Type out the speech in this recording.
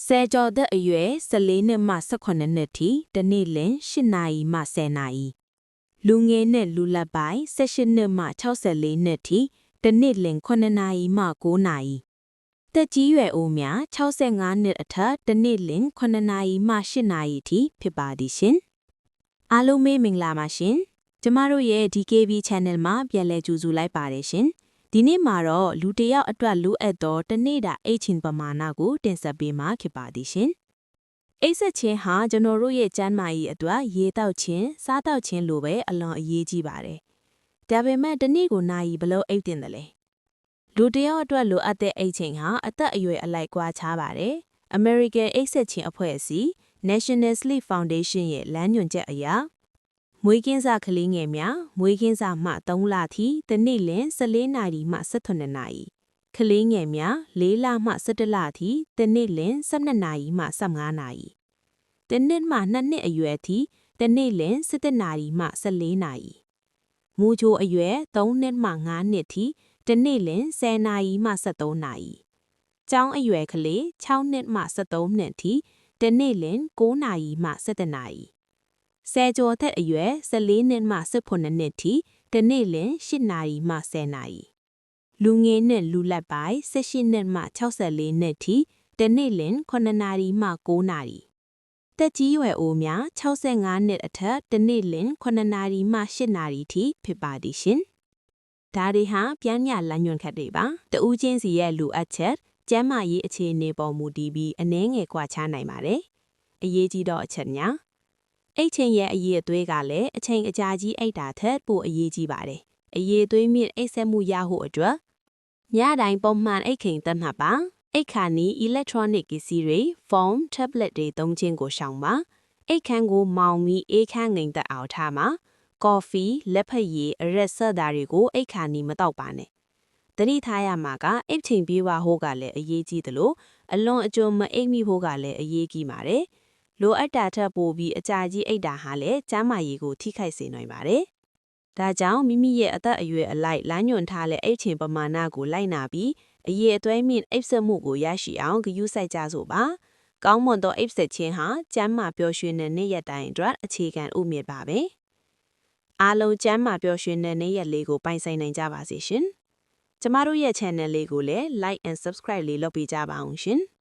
ဆယ်ကျော်သက်အရွယ်14နှစ်မှ18နှစ်ထိတနေ့လင်8နာရီမှ10နာရီလူငယ်နဲ့လူလက်ပိုင်း18နှစ်မှ64နှစ်ထိတနေ့လင်9နာရီမှ9နာရီတက်ကြီးရွယ်အိုများ65နှစ်အထက်တနေ့လင်9နာရီမှ10နာရီထိဖြစ်ပါသည်ရှင်အားလုံးမင်္ဂလာပါရှင်ကျမတို့ရဲ့ DKB Channel မှာပြန်လည်ကြိုဆိုလိုက်ပါတယ်ရှင်ဒီနေ့မှာတော့လူတစ်ယောက်အတွက်လိုအပ်သောတနေ့တာအိတ်ချင်ပမာဏကိုတင်ဆက်ပေးမှာဖြစ်ပါသည်ရှင်။အိတ်ဆက်ခြင်းဟာကျွန်တော်တို့ရဲ့ကျန်းမာရေးအတွက်ရေတောက်ခြင်းစားတောက်ခြင်းလိုပဲအလွန်အရေးကြီးပါတယ်။ဒါပေမဲ့တနေ့ကိုနာရီဘယ်လိုအိတ်တင်တယ်လဲ။လူတစ်ယောက်အတွက်လိုအပ်တဲ့အိတ်ချင်ဟာအသက်အရွယ်အလိုက်ကွာခြားပါတယ်။ American အိတ်ဆက်ခြင်းအဖွဲ့အစည်း National Sleep Foundation ရဲ့လမ်းညွှန်ချက်အရမွေးကင်းစကလေးငယ်များမွေးကင်းစမှ3လထိတနေ့လင်14နာရီမှ18နာရီကလေးငယ်များ4လမှ17လထိတနေ့လင်12နာရီမှ15နာရီတနှစ်မှ2နှစ်အရွယ်ထိတနေ့လင်17နာရီမှ14နာရီမူချိုအရွယ်3နှစ်မှ5နှစ်ထိတနေ့လင်10နာရီမှ13နာရီကျောင်းအရွယ်ကလေး6နှစ်မှ13နှစ်ထိတနေ့လင်9နာရီမှ17နာရီဆယ်ကျော်သက်အရွယ်14နှစ်မှ18နှစ်ထိတနေ့လင်8နာရီမှ10နာရီလူငယ်နဲ့လူလက်ပိုင်း18နှစ်မှ64နှစ်ထိတနေ့လင်9နာရီမှ9နာရီတက်ကြီးရွယ်အိုများ65နှစ်အထက်တနေ့လင်9နာရီမှ8နာရီထိဖြစ်ပါသည်ရှင်ဒါတွေဟာပြန်ညလမ်းညွှန်ခတ်တွေပါတဦးချင်းစီရဲ့လူအပ်ချက်ကျန်းမာရေးအခြေအနေပေါ်မူတည်ပြီးအနည်းငယ်ကွာခြားနိုင်ပါတယ်အရေးကြီးသောအချက်များအိတ်ချင်ရဲ့အရေးအသွေးကလည်းအချိန်အကြာကြီးအိတ်တာထက်ပိုအရေးကြီးပါတယ်။အရေးအသွေးမြင့်အိတ်ဆက်မှုရဖို့အတွက်ညတိုင်းပုံမှန်အိတ်ခိန်တက်မှတ်ပါ။အိတ်ခါနီအီလက်ထရောနစ်ပစ္စည်းတွေဖုန်း၊တက်ဘလက်တွေသုံးခြင်းကိုရှောင်ပါ။အိတ်ခမ်းကိုမောင်ပြီးအေးခမ်းငိမ်သက်အောင်ထားပါ။ကော်ဖီလက်ဖက်ရည်အရက်ဆက်တာတွေကိုအိတ်ခါနီမတောက်ပါနဲ့။တတိထားရမှာကအိတ်ချိန်ပြေးဝဟိုးကလည်းအရေးကြီးသလိုအလွန်အကျွံမအိတ်မိဖို့ကလည်းအရေးကြီးပါတယ်။လိုအပ်တာထက်ပိုပြီးအကြာကြီးအိတ်တာဟာလည်းကျန်းမာရေးကိုထိခိုက်စေနိုင်ပါတယ်။ဒါကြောင့်မိမိရဲ့အသက်အရွယ်အလိုက်လမ်းညွှန်ထားတဲ့အိတ်ချင်ပမာဏကိုလိုက်နာပြီးအရေးအသွေးမြင့်အိတ်ဆက်မှုကိုရရှိအောင်ဂရုစိုက်ကြစို့ပါ။ကောင်းမွန်သောအိတ်ဆက်ခြင်းဟာကျန်းမာပျော်ရွှင်တဲ့နေ့ရက်တိုင်းအတွက်အခြေခံဥမြစ်ပါပဲ။အားလုံးကျန်းမာပျော်ရွှင်တဲ့နေ့ရက်လေးကိုပိုင်ဆိုင်နိုင်ကြပါစေရှင်။ကျမတို့ရဲ့ channel လေးကိုလည်း like and subscribe လေးလုပ်ပေးကြပါအောင်ရှင်။